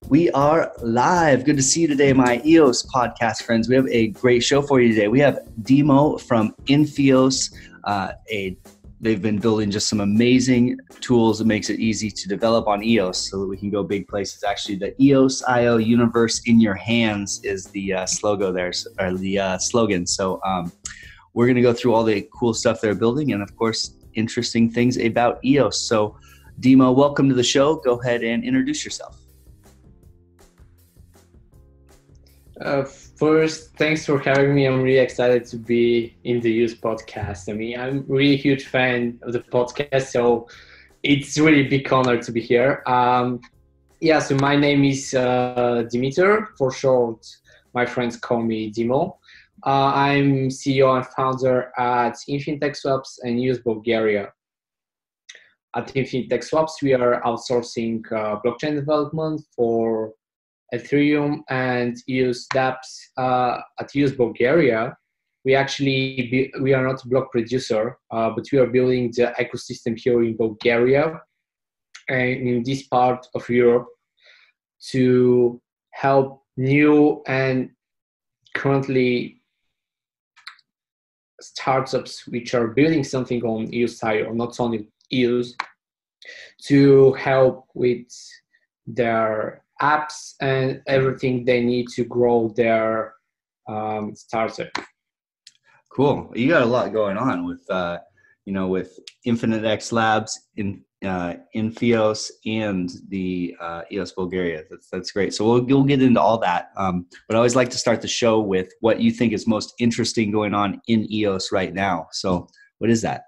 We are live. Good to see you today, my EOS Podcast friends. We have a great show for you today. We have Dimo from Infeos. They've been building just some amazing tools that makes it easy to develop on EOS so that we can go big places. Actually, the EOS.io universe in your hands is the slogan there, or the slogan. So we're going to go through all the cool stuff they're building and, of course, interesting things about EOS. So, Dimo, welcome to the show. Go ahead and introduce yourself. First, thanks for having me. I'm really excited to be in the EOS podcast. I mean, I'm really a huge fan of the podcast, so it's really a big honor to be here. So my name is Dimitar. For short, my friends call me Dimo. I'm CEO and founder at Infeos Swaps and EOS Bulgaria. At Infeos Swaps, we are outsourcing blockchain development for Ethereum and EOS dApps. At EOS Bulgaria, we are not a block producer, but we are building the ecosystem here in Bulgaria and in this part of Europe to help new and currently startups which are building something on EOS.io, not only EOS, to help with their apps and everything they need to grow their startup. Cool. You got a lot going on with, with Infinite X Labs, Infeos, and the EOS Bulgaria. That's great. So we'll get into all that. But I always like to start the show with what you think is most interesting going on in EOS right now. So what is that?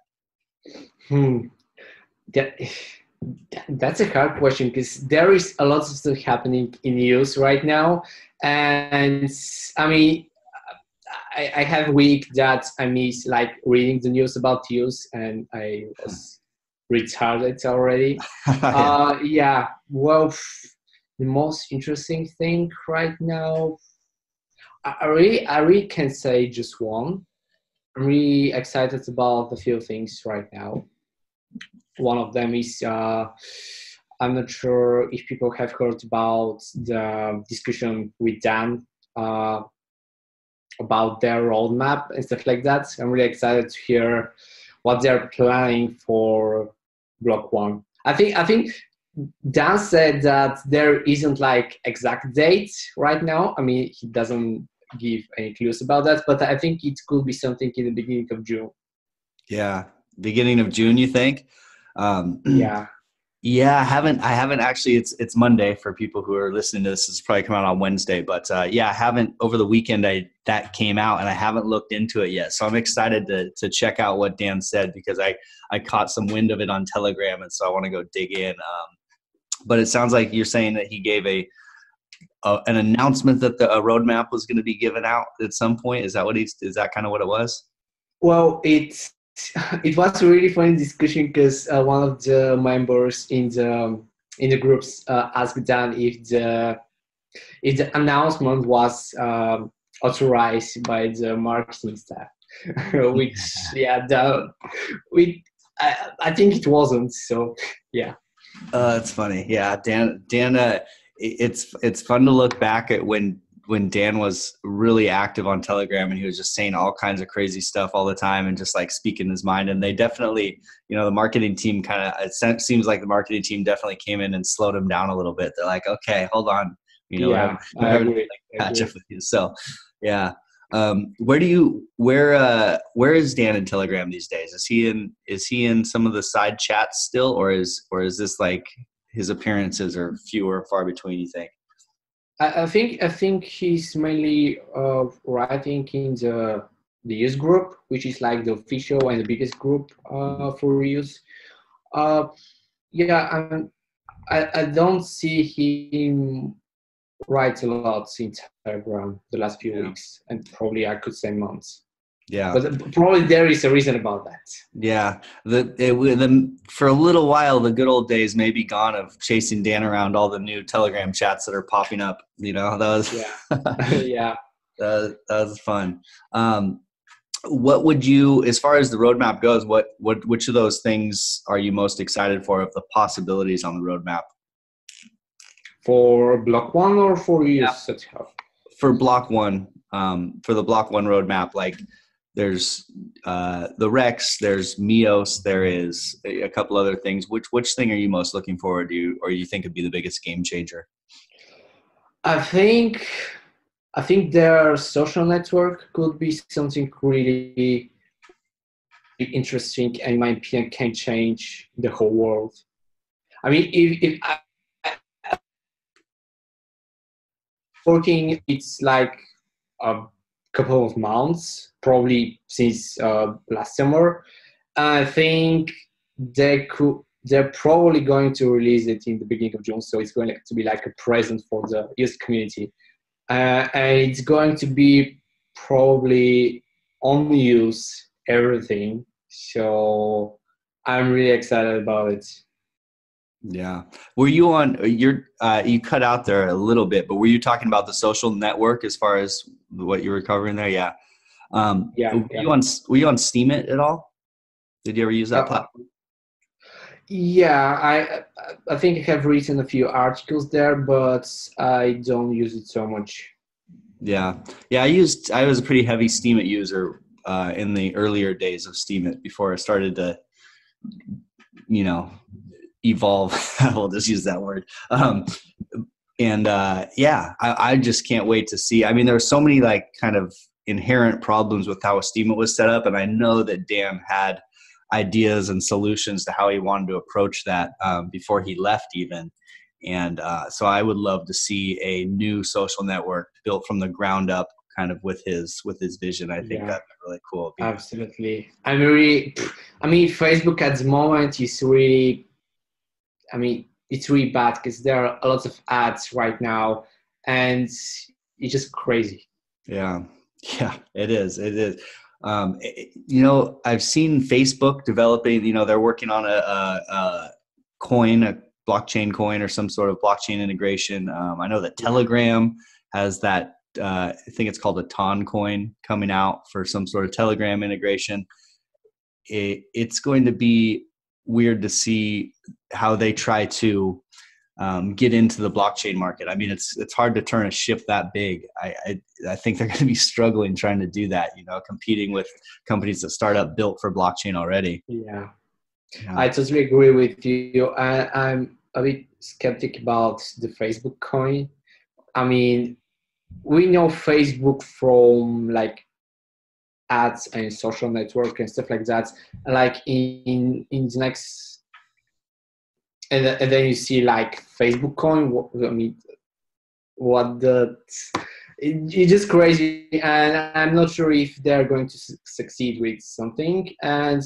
That's a hard question because there is a lot of stuff happening in EOS right now. And I mean, I have a week that I miss like reading the news about EOS and I was retarded already. Well, the most interesting thing right now, I really can say just one. I'm really excited about a few things right now. One of them is, I'm not sure if people have heard about the discussion with Dan about their roadmap and stuff like that. I'm really excited to hear what they're planning for Block 1. I think Dan said that there isn't like exact date right now. I mean, he doesn't give any clues about that, but I think it could be something in the beginning of June. Yeah, beginning of June, you think? I haven't actually. It's Monday for people who are listening to this. It's probably come out on Wednesday, but I haven't over the weekend. That came out and I haven't looked into it yet. So I'm excited to check out what Dan said because I caught some wind of it on Telegram, and so I want to go dig in. But it sounds like you're saying that he gave an announcement that a roadmap was going to be given out at some point. Is that kind of what it was? Well, it was a really funny discussion because one of the members in the groups asked Dan if the announcement was authorized by the marketing staff, which I think it wasn't. So yeah. It's funny. Yeah, Dan. It's fun to look back at when Dan was really active on Telegram and he was just saying all kinds of crazy stuff all the time and just like speaking his mind. And they definitely, the marketing team it seems like the marketing team definitely came in and slowed him down a little bit. They're like, okay, hold on. I agree. Catch up with you. So yeah. Where is Dan in Telegram these days? Is he in some of the side chats still, or is this like his appearances are few or far between, you think? I think he's mainly writing in the EOS group, which is like the official and the biggest group for EOS. I don't see him write a lot in Telegram the last few weeks, and probably I could say months. Yeah, but probably there is a reason about that. Yeah, for a little while, the good old days may be gone of chasing Dan around all the new Telegram chats that are popping up. That was that was fun. What would you, as far as the roadmap goes, which of those things are you most excited for of the possibilities on the roadmap? For block one or for EOS itself? For block one, for the block one roadmap, like there's the Rex, there's Mios, there is a couple other things. Which thing are you most looking forward to, or you think would be the biggest game changer? I think their social network could be something really interesting, and in my opinion can change the whole world. I mean, if working, it's like a couple of months, probably since last summer. I think they're probably going to release it in the beginning of June, so it's going to be like a present for the EOS community. And it's going to be probably on EOS everything. So I'm really excited about it. Yeah. Were you on you cut out there a little bit, but were you talking about the social network as far as what you were covering there? Yeah. Were you on Steemit at all? Did you ever use that platform? Yeah, I think I have written a few articles there, but I don't use it so much. Yeah. I was a pretty heavy Steemit user in the earlier days of Steemit before I started to, evolve. We'll just use that word. I just can't wait to see. I mean, there were so many like kind of inherent problems with how Steemit was set up, and I know that Dan had ideas and solutions to how he wanted to approach that before he left even. And so I would love to see a new social network built from the ground up, kind of with his vision. I think that'd be really cool. Absolutely. I mean, Facebook at the moment is really, it's really bad because there are a lot of ads right now, and it's just crazy. Yeah, it is. I've seen Facebook developing. They're working on a blockchain coin, or some sort of blockchain integration. I know that Telegram has that. I think it's called a Ton coin coming out for some sort of Telegram integration. It's going to be weird to see how they try to get into the blockchain market. I mean, it's hard to turn a ship that big. I think they're going to be struggling trying to do that, competing with companies that start up built for blockchain already. Yeah. I totally agree with you. I'm a bit skeptic about the Facebook coin. I mean, we know Facebook from like ads and social network and stuff like that. Like in the next, and then you see like Facebook coin. It's just crazy, and I'm not sure if they're going to succeed with something. And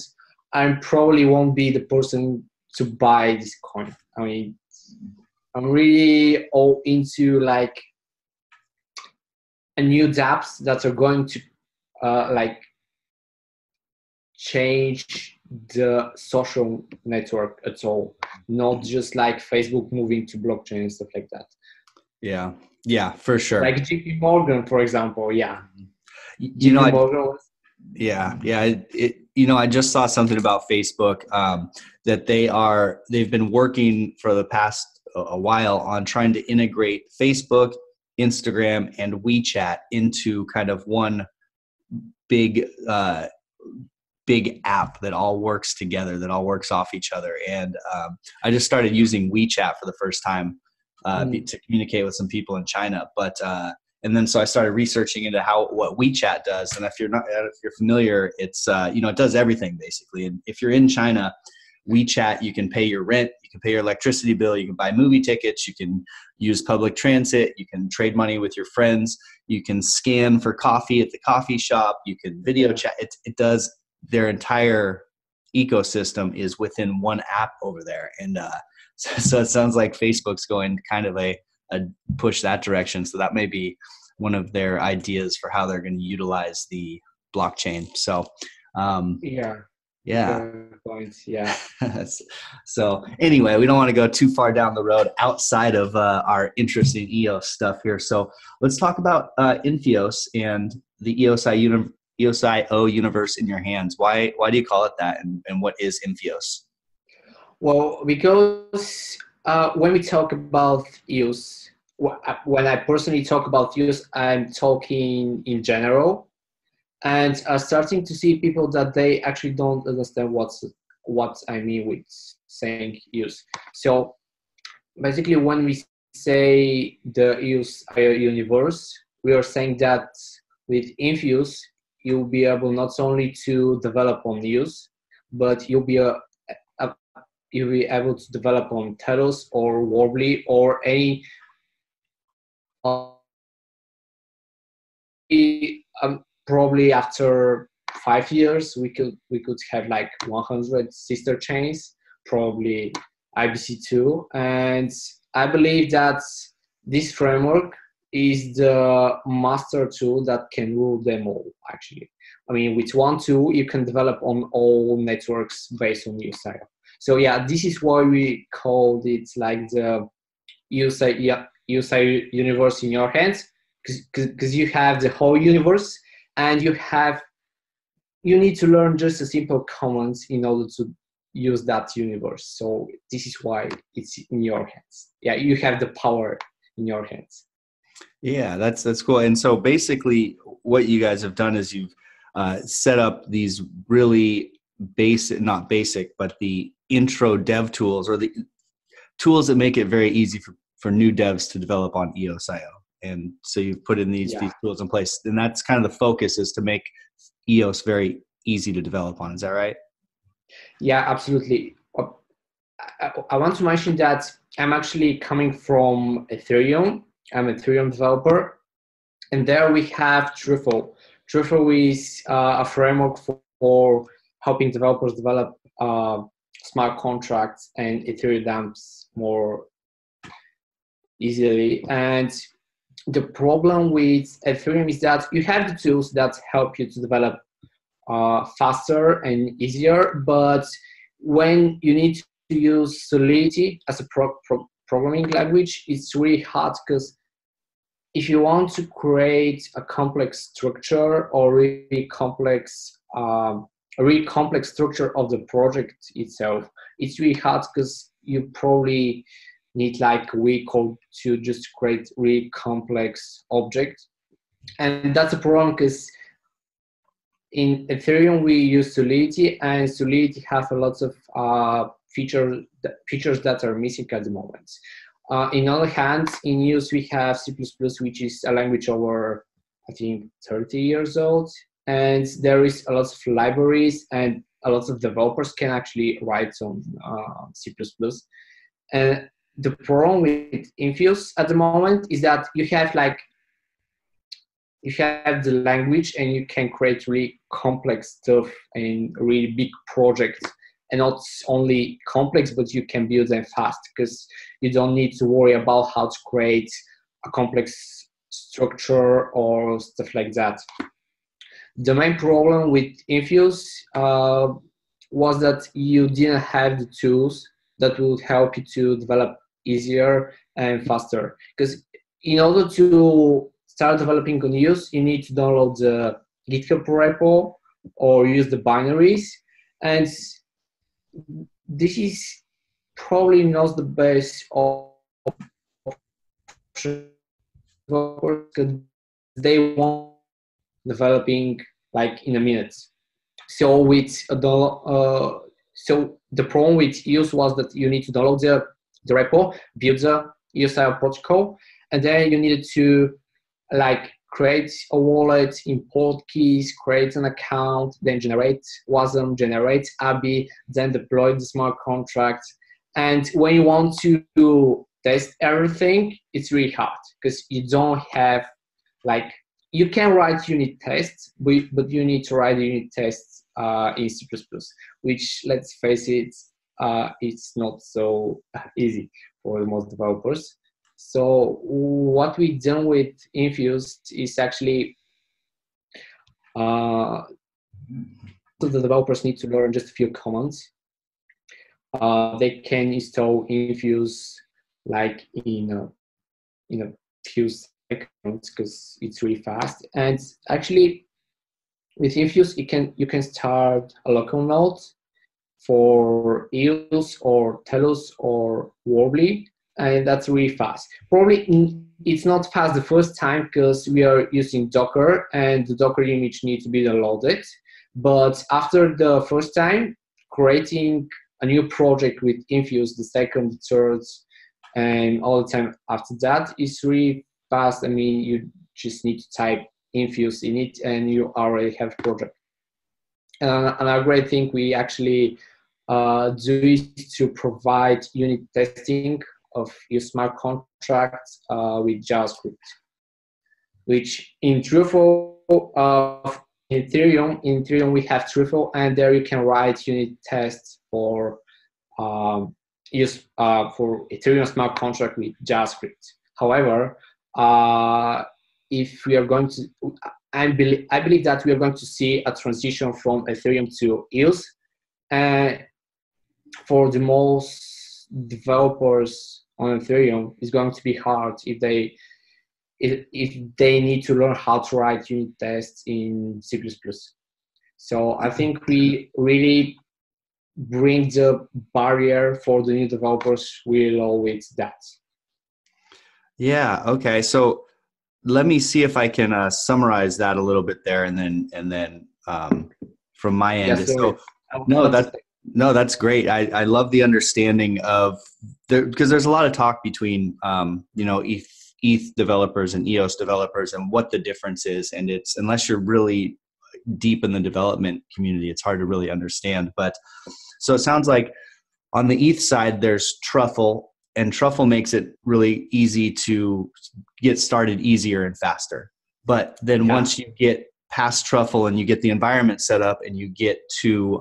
I probably won't be the person to buy this coin. I mean, I'm really all into like a new dApps that are going to like change the social network at all, not just like Facebook moving to blockchain and stuff like that. Yeah, for sure. Like JP Morgan, for example. Yeah. I just saw something about Facebook that they've been working for the past a while on trying to integrate Facebook, Instagram, and WeChat into kind of one big app that all works together, that all works off each other. And I just started using WeChat for the first time to communicate with some people in China. But and then so I started researching into what WeChat does. And if you're familiar, it's it does everything basically. And if you're in China, WeChat, you can pay your rent, you can pay your electricity bill, you can buy movie tickets, you can use public transit, you can trade money with your friends, you can scan for coffee at the coffee shop, you can video chat. It does. Their entire ecosystem is within one app over there. And so it sounds like Facebook's going kind of a push that direction. So that may be one of their ideas for how they're going to utilize the blockchain. So points. Yeah. So anyway, we don't want to go too far down the road outside of our interesting EOS stuff here. So let's talk about Infeos and the EOS.io universe in your hands. Why do you call it that, and what is Infeos? Well, because When we talk about EOS, when I personally talk about EOS, I'm talking in general, and I'm starting to see people that they actually don't understand what I mean with saying EOS. So basically, when we say the EOS universe, we are saying that with Infeos, you'll be able not only to develop on EOS, but you'll be able to develop on Telos or Worbly or any probably after 5 years we could have like 100 sister chains, probably IBC2, and I believe that this framework is the master tool that can rule them all. Actually, I mean, with one tool you can develop on all networks based on EOS. So yeah, this is why we called it like the EOS universe in your hands, because you have the whole universe, and you need to learn just a simple commands in order to use that universe. So this is why it's in your hands. Yeah, you have the power in your hands. Yeah, that's cool. And so basically what you guys have done is you've set up these really basic, not basic, but the intro dev tools, or the tools that make it very easy for new devs to develop on EOS.io. And so you've put in these tools in place, and that's kind of the focus, is to make EOS very easy to develop on. Is that right? Yeah, absolutely. I want to mention that I'm actually coming from Ethereum. I'm an Ethereum developer, and there we have Truffle. Truffle is a framework for helping developers develop smart contracts and Ethereum dApps more easily. And the problem with Ethereum is that you have the tools that help you to develop faster and easier, but when you need to use Solidity as a programming language, it's really hard, because if you want to create a complex structure or really complex structure of the project itself, it's really hard, because you probably need like a week or two just to create really complex object. And that's a problem, because in Ethereum we use Solidity, and Solidity has a lot of features that are missing at the moment. In other hand, in EOS we have C++, which is a language over, I think, 30 years old, and there is a lot of libraries, and a lot of developers can actually write on C++. And the problem with Infeos at the moment is that you have the language, and you can create really complex stuff and really big projects, and not only complex, but you can build them fast, because you don't need to worry about how to create a complex structure or stuff like that. The main problem with Infeos was that you didn't have the tools that would help you to develop easier and faster, because in order to start developing on EOS, you need to download the GitHub repo or use the binaries, and this is probably not the best option, because they want developing like in a minute. So the problem with EOS was that you need to download the repo, build the EOS-style protocol, and then you needed to like create a wallet, import keys, create an account, then generate WASM, generate ABI, then deploy the smart contract. And when you want to test everything, it's really hard, because you don't have like, you can write unit tests, but you need to write unit tests in C++, which, let's face it, it's not so easy for most developers. So what we've done with Infeos is actually so the developers need to learn just a few commands. They can install Infeos like in a few seconds, because it's really fast. And actually, with Infeos, you can start a local node, for EOS or Telos or Worbly, and that's really fast. Probably it's not fast the first time because we are using Docker and the Docker image needs to be downloaded. But after the first time, creating a new project with Infeos, the second, the third, and all the time after that is really fast. I mean, you just need to type Infeos in it and you already have a project. And another great thing we actually do is to provide unit testing of your smart contracts with JavaScript, which in Truffle of Ethereum we have Truffle, and there you can write unit tests for Ethereum smart contract with JavaScript. However, if we are going to, I believe that we are going to see a transition from Ethereum to EOS, and for the most developers on Ethereum, it's going to be hard if they need to learn how to write unit tests in C++. So I think we really bring the barrier for the new developers really low with that. Yeah. Okay. So let me see if I can summarize that a little bit there, and then from my end. Yes, so that's great. I love the understanding of because there's a lot of talk between ETH developers and EOS developers and what the difference is, and it's unless you're really deep in the development community, it's hard to really understand. But so it sounds like on the ETH side, there's Truffle, and Truffle makes it really easy to get started easier and faster. But then once you get past Truffle and you get the environment set up and you get to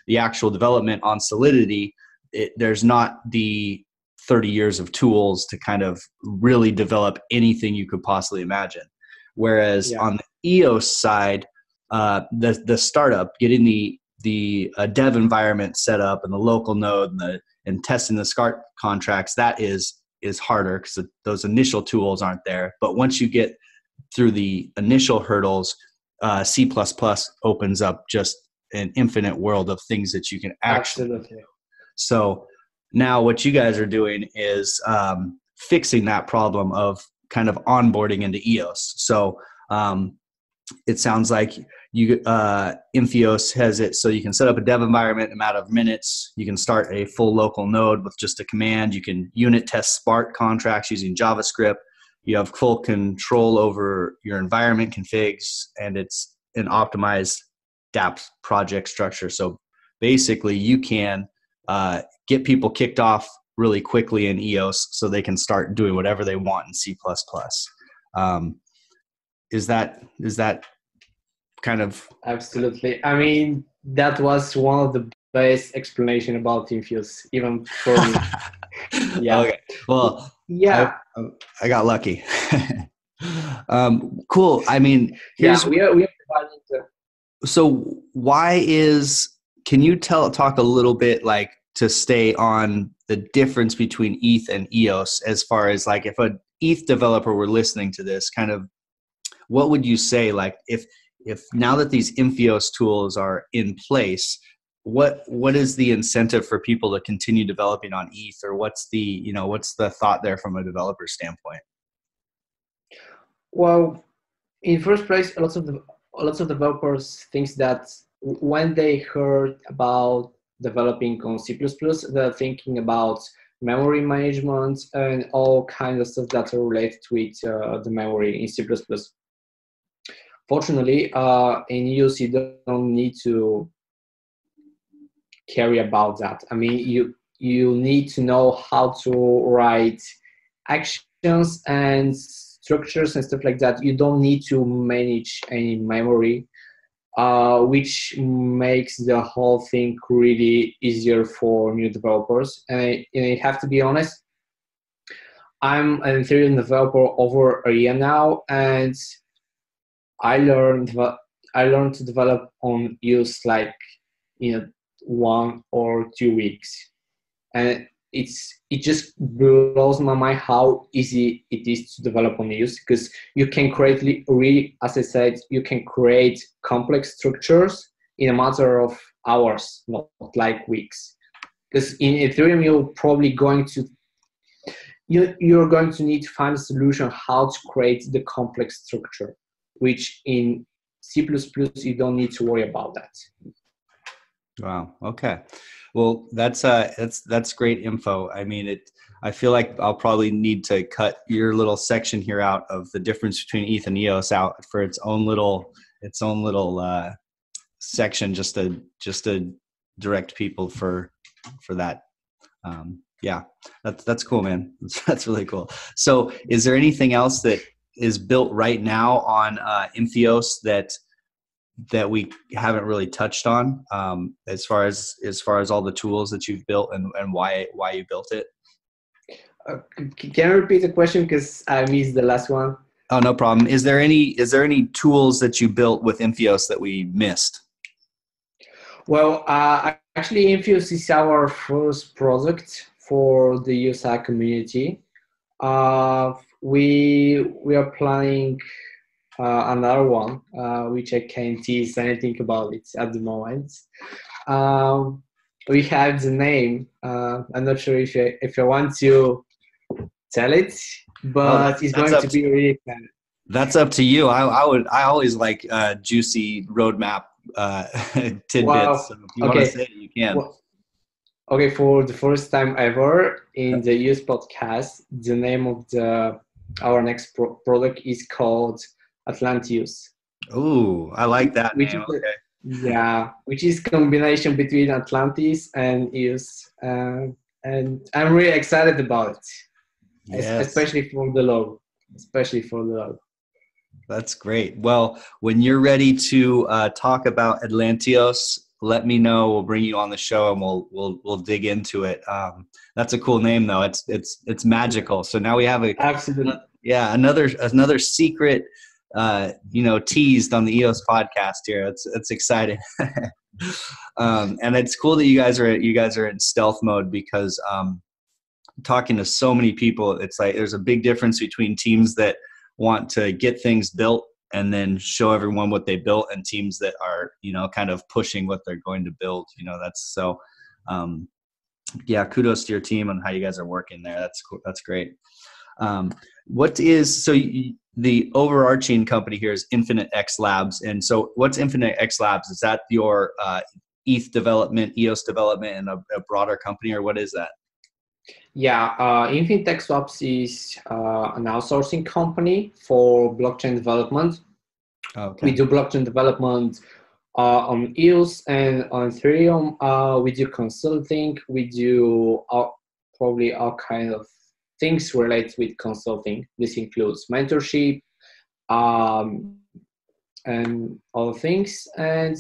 the actual development on Solidity, there's not the 30 years of tools to kind of really develop anything you could possibly imagine. Whereas on the EOS side, the startup, getting the dev environment set up and the local node and testing the smart contracts, that is harder because those initial tools aren't there. But once you get through the initial hurdles, C++ opens up just an infinite world of things that you can actually do. So now what you guys are doing is fixing that problem of kind of onboarding into EOS. So it sounds like Infeos has it so you can set up a dev environment in a matter of minutes. You can start a full local node with just a command. You can unit test Spark contracts using JavaScript. You have full control over your environment configs, and it's an optimized dApps project structure. So basically you can get people kicked off really quickly in EOS so they can start doing whatever they want in C++. Is that kind of? Absolutely. I mean, that was one of the best explanation about Infeos, even for me. Yeah. Okay. Well, yeah, I got lucky. Cool. I mean, we are providing so can you talk a little bit like to stay on the difference between ETH and EOS as far as like if an ETH developer were listening to this, kind of what would you say, like if now that these Infeos tools are in place, what is the incentive for people to continue developing on ETH, or what's the thought there from a developer standpoint? Well, in first place, lots of developers think that when they heard about developing on C++, they're thinking about memory management and all kinds of stuff that are related with the memory in C++. Fortunately, in EOS, you don't need to care about that. I mean, you need to know how to write actions and structures and stuff like that. You don't need to manage any memory, which makes the whole thing really easier for new developers. And I have to be honest, I'm an Ethereum developer over a year now, and I learned to develop on EOS like in 1 or 2 weeks, and it just blows my mind how easy it is to develop on EOS, because you can create as I said, you can create complex structures in a matter of hours, not like weeks. Because in Ethereum, you're going to need to find a solution how to create the complex structure, which in C++ you don't need to worry about that. Wow. Okay. Well, that's great info. I mean, I feel like I'll probably need to cut your little section here out of the difference between ETH and EOS out for its own little section, just to direct people for that. Yeah, that's cool, man. That's really cool. So, is there anything else that is built right now on Infeos that we haven't really touched on, as far as all the tools that you've built and why you built it? Can you repeat the question, because I missed the last one? Oh, no problem. Is there any tools that you built with Infeos that we missed? Well, actually, Infeos is our first product for the EOS community. We are planning another one, which I can't tease anything about it at the moment. We have the name. I'm not sure if I want to tell it, but it's going to be really exciting. That's up to you. I always like juicy roadmap tidbits. Well, so if you want to say it, you can. Well, okay, for the first time ever in the EOS podcast, the name of our next product is called Atlanteus. Ooh, I like that name. Yeah, which is combination between Atlantis and EOS, and I'm really excited about it. Yes. Especially for the logo. That's great. Well, when you're ready to talk about Atlanteos, let me know. We'll bring you on the show and we'll dig into it. That's a cool name, though. It's magical. So now we have another secret, teased on the EOS podcast here. It's exciting. And it's cool that you guys are in stealth mode, because talking to so many people, it's like there's a big difference between teams that want to get things built and then show everyone what they built, and teams that are, kind of pushing what they're going to build. That's so, kudos to your team on how you guys are working there. That's cool. That's great. The overarching company here is Infinite X Labs. And so what's Infinite X Labs? Is that your ETH development, EOS development, and a broader company, or what is that? Yeah, Infinite X Labs is an outsourcing company for blockchain development. Okay. We do blockchain development on EOS and on Ethereum. We do consulting. We do probably all kinds of things related with consulting. This includes mentorship and other things. And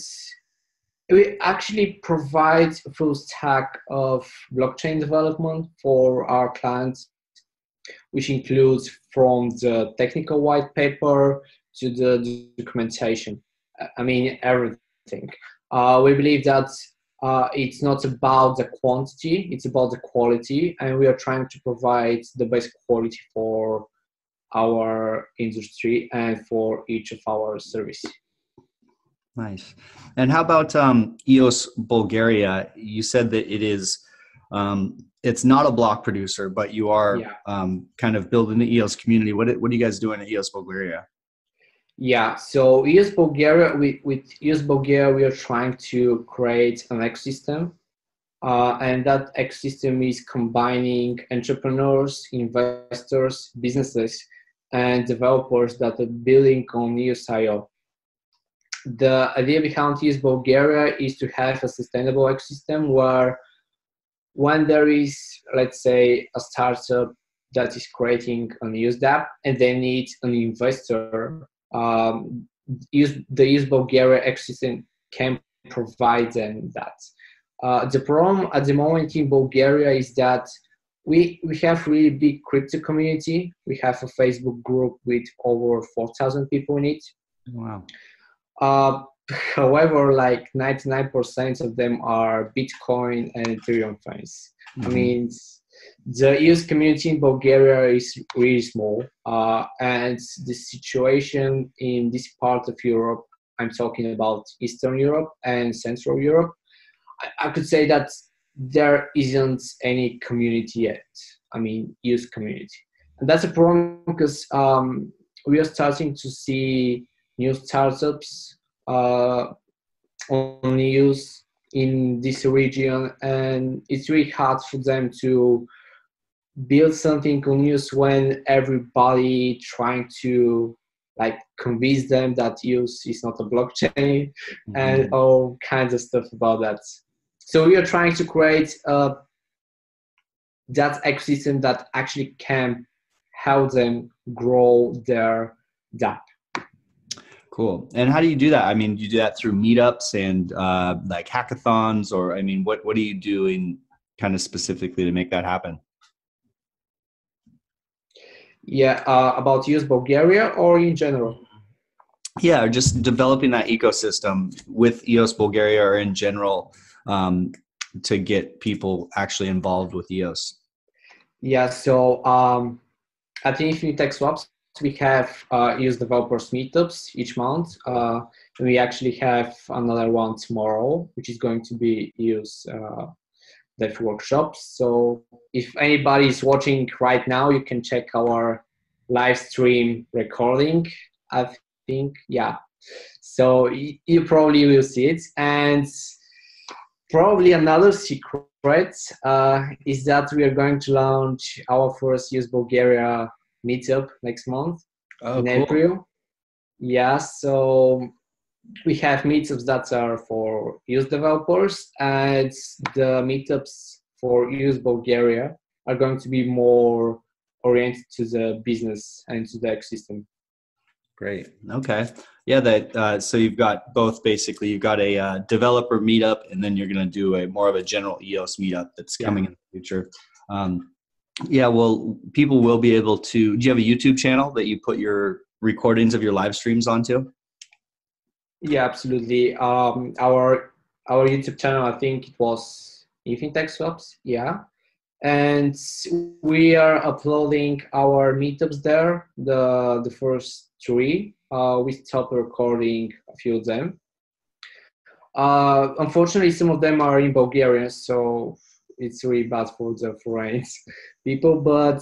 we actually provide a full stack of blockchain development for our clients, which includes from the technical white paper to the documentation. I mean, everything. We believe that it's not about the quantity, it's about the quality, and we are trying to provide the best quality for our industry and for each of our services. Nice. And how about EOS Bulgaria? You said that it is, it's not a block producer, but you are kind of building the EOS community. What are you guys doing at EOS Bulgaria? Yeah, so EOS Bulgaria, with EOS Bulgaria, we are trying to create an ecosystem. And that ecosystem is combining entrepreneurs, investors, businesses, and developers that are building on EOS.io. The idea behind EOS Bulgaria is to have a sustainable ecosystem where when there is, let's say, a startup that is creating an EOS app and they need an investor, the EOS Bulgaria ecosystem can provide them that. The problem at the moment in Bulgaria is that we have really big crypto community. We have a Facebook group with over 4,000 people in it. Wow. However, like 99% of them are Bitcoin and Ethereum fans. Mm-hmm. I mean, the EOS community in Bulgaria is really small, and the situation in this part of Europe, I'm talking about Eastern Europe and Central Europe, I could say that there isn't any community yet. I mean, EOS community. And that's a problem because we are starting to see new startups on EOS in this region, and it's really hard for them to build something on EOS when everybody trying to like convince them that EOS is not a blockchain and all kinds of stuff about that. So we are trying to create that ecosystem that actually can help them grow their DApp. Cool. And how do you do that? I mean, do you do that through meetups and like hackathons, or I mean, what are you doing kind of specifically to make that happen? Yeah, about EOS Bulgaria or in general? Yeah, just developing that ecosystem with EOS Bulgaria or in general to get people actually involved with EOS. Yeah, so at Infinite Swaps, we have EOS developers meetups each month. And we actually have another one tomorrow, which is going to be EOS dev workshops. So if anybody is watching right now, you can check our live stream recording, I think. Yeah. So you probably will see it. And probably another secret is that we are going to launch our first EOS Bulgaria meetup next month in April. Yeah, so we have meetups that are for EOS developers, and the meetups for EOS Bulgaria are going to be more oriented to the business and to the ecosystem. Great. Okay. Yeah. That. So you've got both. Basically, you've got a developer meetup, and then you're going to do a more of a general EOS meetup that's coming in the future. Yeah. Well, people will be able to. Do you have a YouTube channel that you put your recordings of your live streams onto? Yeah, absolutely. Our YouTube channel, I think it was Infinite Swaps. Yeah. And we are uploading our meetups there, the first 3. We stopped recording a few of them. Unfortunately, some of them are in Bulgarian, so it's really bad for the foreign people. But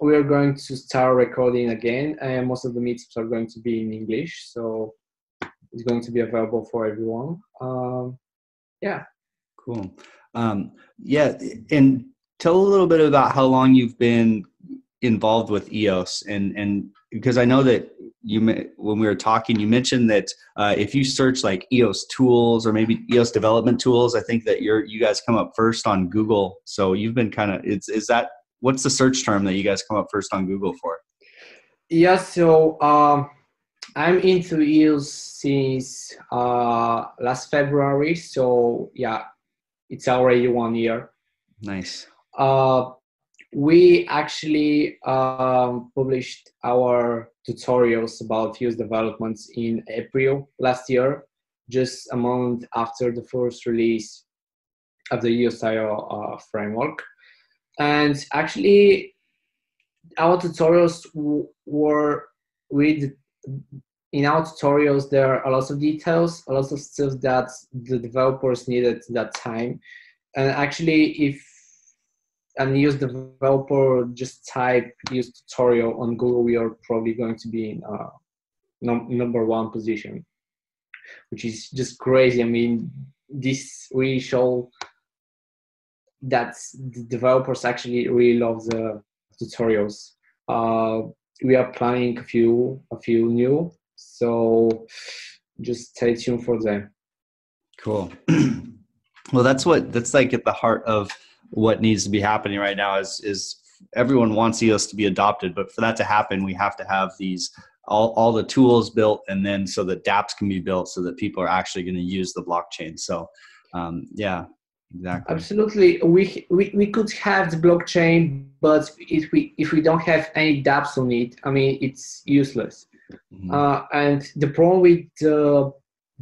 we are going to start recording again, and most of the meetups are going to be in English, so it's going to be available for everyone. Yeah. Cool. Yeah, and tell a little bit about how long you've been involved with EOS, and because I know that when we were talking, you mentioned that if you search like EOS tools or maybe EOS development tools, I think that you guys come up first on Google. So you've been kind of is that what's the search term that you guys come up first on Google for? Yeah, so I'm into EOS since last February. So yeah. It's already 1 year. Nice. We actually published our tutorials about EOS developments in April last year, just a month after the first release of the eos.radio framework. And actually, our tutorials were with. In our tutorials, there are a lot of details, a lot of stuff that the developers needed at that time. And actually, if an EOS developer just type EOS tutorial on Google, we are probably going to be in number 1 position, which is just crazy. I mean, this really shows that the developers actually really love the tutorials. We are planning a few new. So just stay tuned for them. Cool. Well, that's like at the heart of what needs to be happening right now is everyone wants EOS to be adopted, but for that to happen, we have to have these all the tools built, and then so that dApps can be built so that people are actually going to use the blockchain. So yeah, exactly. Absolutely. We could have the blockchain, but if we don't have any dApps on it, I mean, it's useless. Mm-hmm. And the problem with the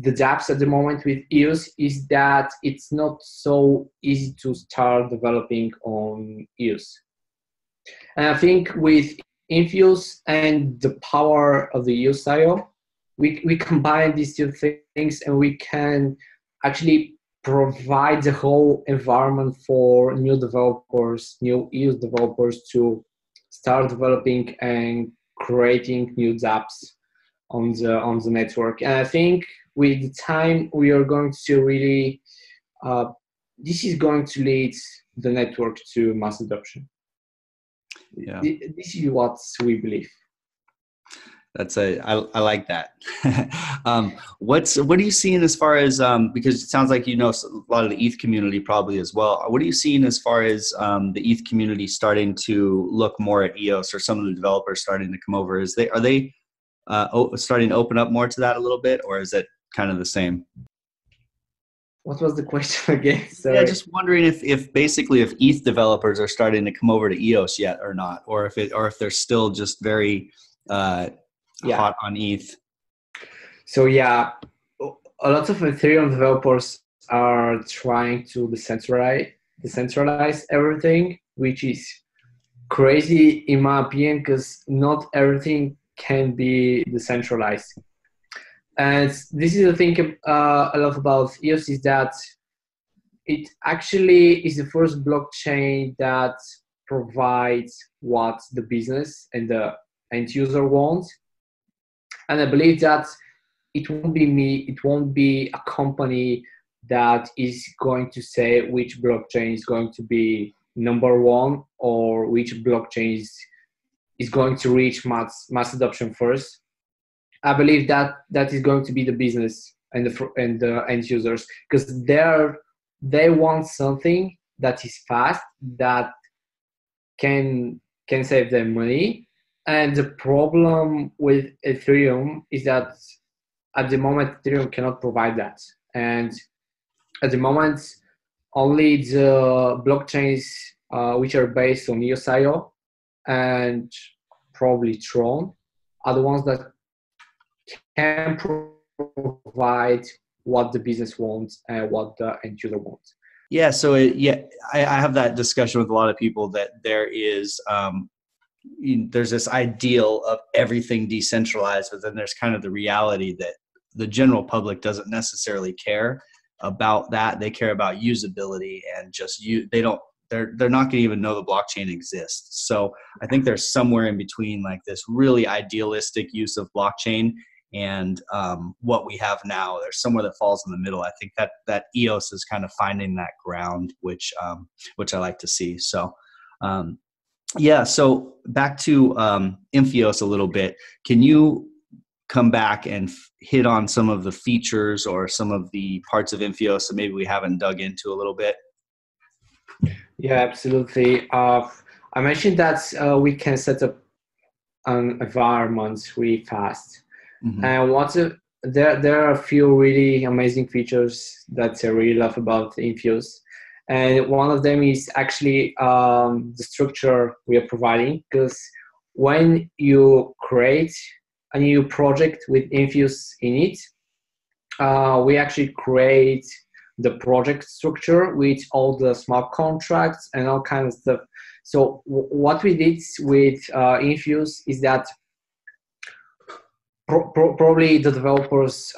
dApps at the moment with EOS is that it's not so easy to start developing on EOS. And I think with Infeos and the power of the EOS.io, we combine these two things, and we can actually provide the whole environment for new developers, new EOS developers to start developing and creating new dApps on the network. And I think with the time we are going to really this is going to lead the network to mass adoption. Yeah, this is what we believe. I like that. What are you seeing as far as because it sounds like you know a lot of the ETH community probably as well. What are you seeing as far as the ETH community starting to look more at EOS, or some of the developers starting to come over? Are they starting to open up more to that a little bit, or is it kind of the same? What was the question again? Sorry. Yeah, just wondering if basically if ETH developers are starting to come over to EOS yet or not, or if they're still just very hot on ETH. So yeah, a lot of Ethereum developers are trying to decentralize everything, which is crazy in my opinion, because not everything can be decentralized. And this is the thing I love about EOS, is that it actually is the first blockchain that provides what the business and the end user wants. And I believe that it won't be a company that is going to say which blockchain is going to be number one, or which blockchain is going to reach mass adoption first. I believe that is going to be the business and the end users, because they want something that is fast, that can save them money. And the problem with Ethereum is that at the moment Ethereum cannot provide that. And at the moment, only the blockchains which are based on EOS.io and probably Tron are the ones that can provide what the business wants and what the end user wants. Yeah, so I have that discussion with a lot of people that there's this ideal of everything decentralized, but then there's kind of the reality that the general public doesn't necessarily care about that. They care about usability, and they're not going to even know the blockchain exists. So I think there's somewhere in between, like this really idealistic use of blockchain and what we have now. There's somewhere that falls in the middle. I think that EOS is kind of finding that ground, which I like to see. So so back to Infeos a little bit. Can you come back and hit on some of the features or some of the parts of Infeos that maybe we haven't dug into a little bit? Yeah, absolutely. I mentioned that we can set up an environment really fast. Mm-hmm. And there are a few really amazing features that I really love about Infeos. And one of them is actually the structure we are providing, because when you create a new project with Infeos in it, we actually create the project structure with all the smart contracts and all kinds of stuff. So what we did with Infeos is that probably the developers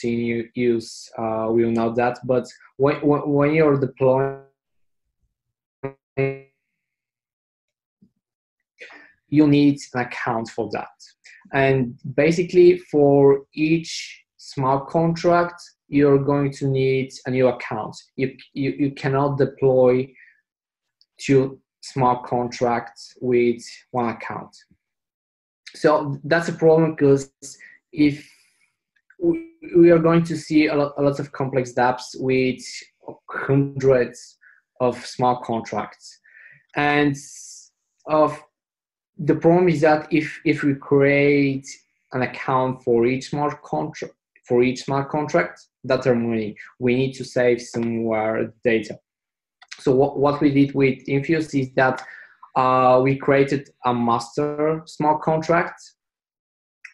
in EOS will know that, but when you're deploying, you need an account for that. And basically for each smart contract, you're going to need a new account. You cannot deploy 2 smart contracts with 1 account. So that's a problem, because if we are going to see a lot of complex dApps with hundreds of smart contracts. And the problem is that if we create an account for each smart contract, that are money, we need to save somewhere data. So what we did with Infeos is that we created a master smart contract,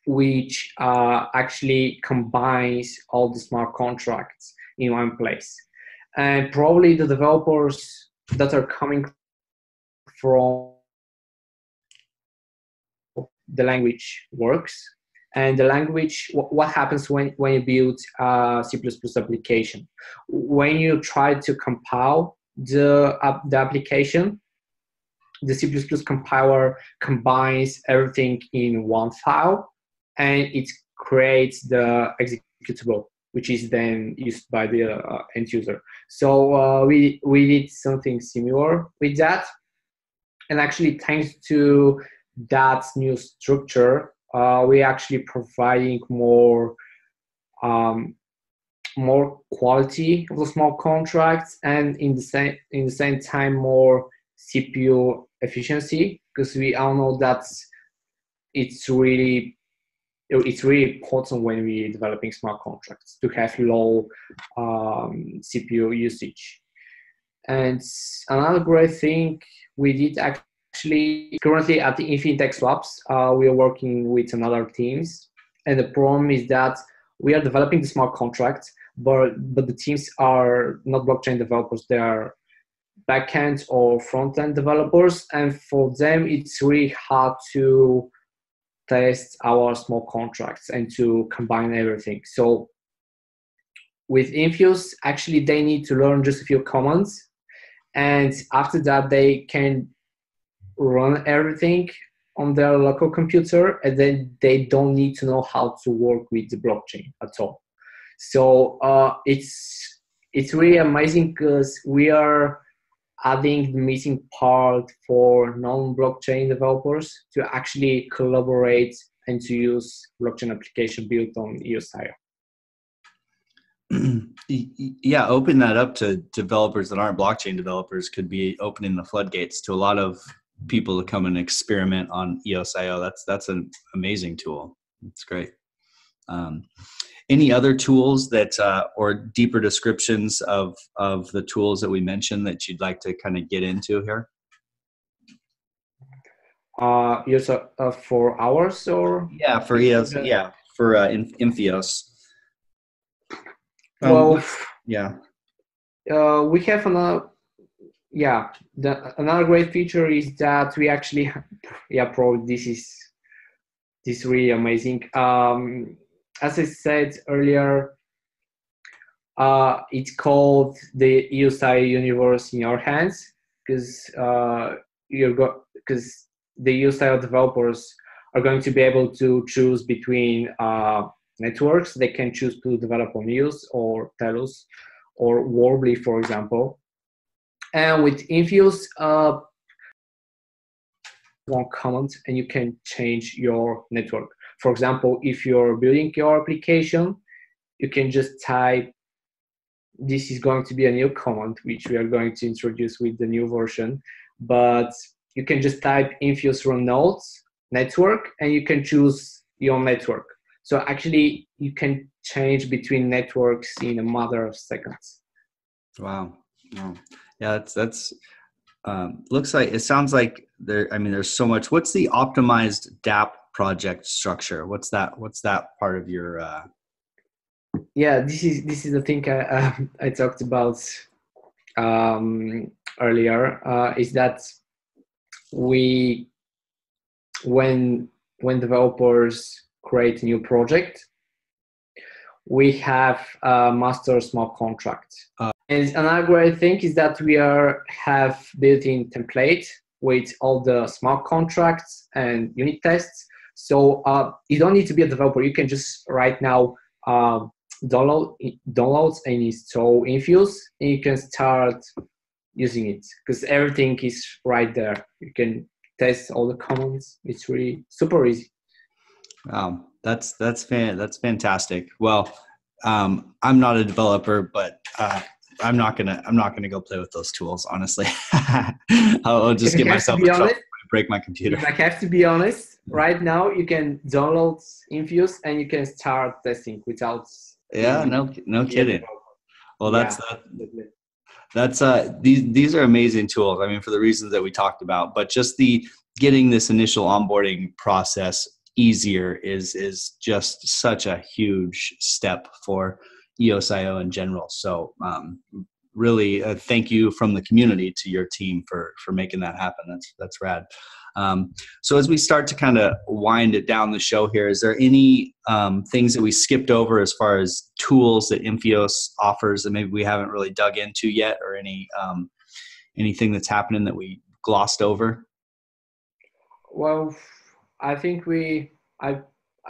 which actually combines all the smart contracts in one place. And probably the developers that are coming from the language works, And the language, what happens when you build a C++ application? When you try to compile the application, the C++ compiler combines everything in one file, and it creates the executable, which is then used by the end user. So we did something similar with that. And actually, thanks to that new structure, we actually providing more quality of the small contracts, and in the same time more CPU efficiency, because we all know that it's really important when we're developing smart contracts to have low CPU usage. And another great thing we did actually, currently at the Infinitex Labs, we are working with another teams. And the problem is that we are developing the smart contracts, but the teams are not blockchain developers. They are backend or front-end developers. And for them, it's really hard to test our small contracts and to combine everything. So with Infeos, actually, they need to learn just a few commands. And after that, they can run everything on their local computer, and then they don't need to know how to work with the blockchain at all. So it's really amazing, because we are adding the missing part for non-blockchain developers to actually collaborate and to use blockchain application built on EOS.io. Yeah, open that up to developers that aren't blockchain developers could be opening the floodgates to a lot of people to come and experiment on EOS.io. That's an amazing tool. It's great. Any other tools that or deeper descriptions of the tools that we mentioned that you'd like to kind of get into here? EOS for ours, or? Yeah, for EOS. Yeah, for Infeos. Well, yeah. We have another. Yeah, another great feature is that we actually, probably this is really amazing. As I said earlier, it's called the EOS.io universe in your hands, because because the EOS.io developers are going to be able to choose between networks. They can choose to develop on EOS or Telos or Warbly, for example. And with Infeos, one command, and you can change your network. For example, if you're building your application, you can just type, this is going to be a new command, which we are going to introduce with the new version, but you can just type Infeos run nodes network, and you can choose your network. So actually, you can change between networks in a matter of seconds. Wow. Yeah, that's looks like, it sounds like there's so much. What's the optimized dApp project structure? What's that part of your Yeah, this is the thing I talked about earlier, is that when developers create a new project, we have a master smart contract. And another great thing is that we have built-in template with all the smart contracts and unit tests. So you don't need to be a developer. You can just right now download and install Infeos, and you can start using it, because everything is right there. You can test all the commands. It's really super easy. Wow, that's fantastic. Well, I'm not a developer, but I'm not gonna go play with those tools, honestly. I'll just get myself in trouble when I break my computer. If I have to be honest, right now you can download Infeos and you can start testing without. Yeah, no kidding. Well, that's these are amazing tools. I mean, for the reasons that we talked about, but just the getting this initial onboarding process easier is just such a huge step for EOS.io in general. So really thank you from the community to your team for making that happen. That's rad. So as we start to kind of wind it down the show here, is there any things that we skipped over as far as tools that Infeos offers that maybe we haven't really dug into yet, or anything that's happening that we glossed over? Well, I think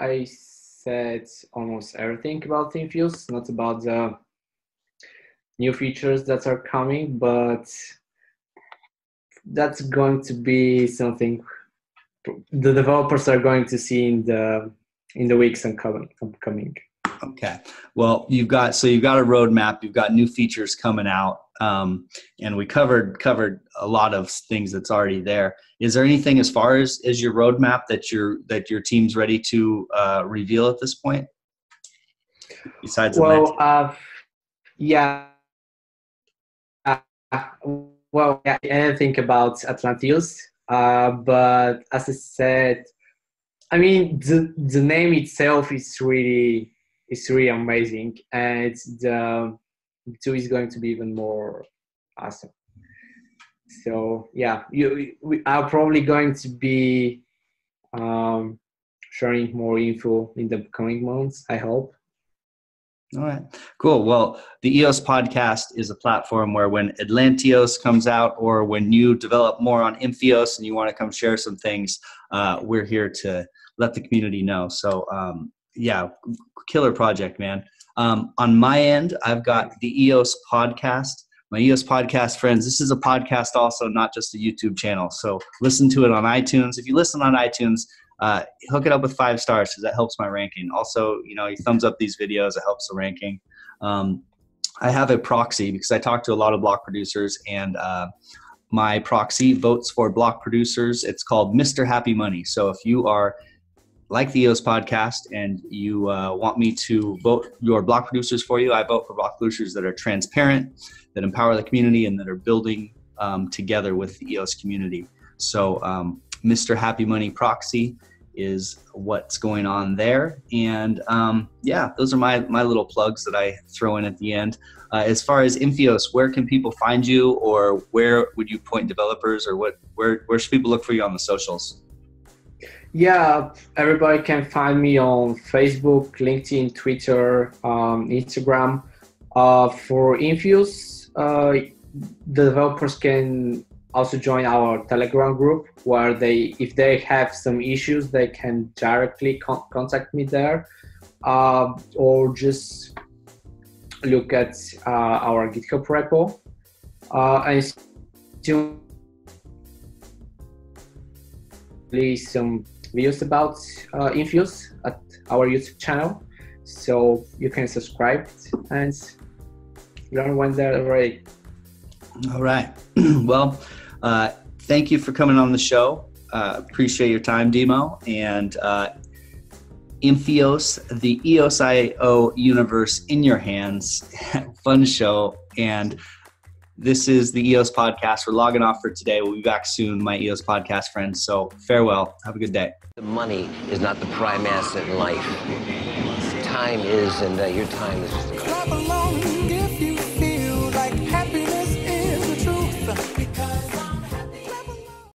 I said almost everything about Infeos, not about the new features that are coming, but that's going to be something the developers are going to see in the weeks upcoming. Okay. Well, you've got a roadmap, you've got new features coming out, and we covered a lot of things that's already there. Is there anything as far as your roadmap that your team's ready to reveal at this point? Besides yeah. Well, yeah, I didn't think about Atlanteus, but as I said, I mean, the name itself is really amazing, and the tool is going to be even more awesome. So yeah, we are probably going to be sharing more info in the coming months, I hope. All right, cool. Well, the EOS podcast is a platform where when Atlanteos comes out, or when you develop more on Infeos and you want to come share some things, we're here to let the community know. So yeah, killer project, man. On my end, I've got the EOS podcast. My EOS podcast friends, this is a podcast also, not just a YouTube channel. So listen to it on iTunes. If you listen on iTunes, hook it up with 5 stars because that helps my ranking. Also, you thumbs up these videos, it helps the ranking. I have a proxy because I talk to a lot of block producers, and my proxy votes for block producers. It's called Mr. Happy Money. So if you are like the EOS podcast and you want me to vote your block producers for you, I vote for block producers that are transparent, that empower the community, and that are building together with the EOS community. So Mr. Happy Money proxy is what's going on there. And yeah, those are my little plugs that I throw in at the end. As far as Infeos, where can people find you, or where would you point developers, or where should people look for you on the socials? Yeah, everybody can find me on Facebook, LinkedIn, Twitter, Instagram. For Infeos, the developers can also join our Telegram group, where if they have some issues, they can directly contact me there, or just look at our GitHub repo. And still some videos about Infeos at our YouTube channel, so you can subscribe and learn when they're ready. All right. Well, thank you for coming on the show. Appreciate your time, Dimo. And Infeos, the EOS.io universe in your hands. Fun show. And this is the EOS podcast. We're logging off for today. We'll be back soon, my EOS podcast friends. So farewell. Have a good day. The money is not the prime asset in life. Time is, and your time is just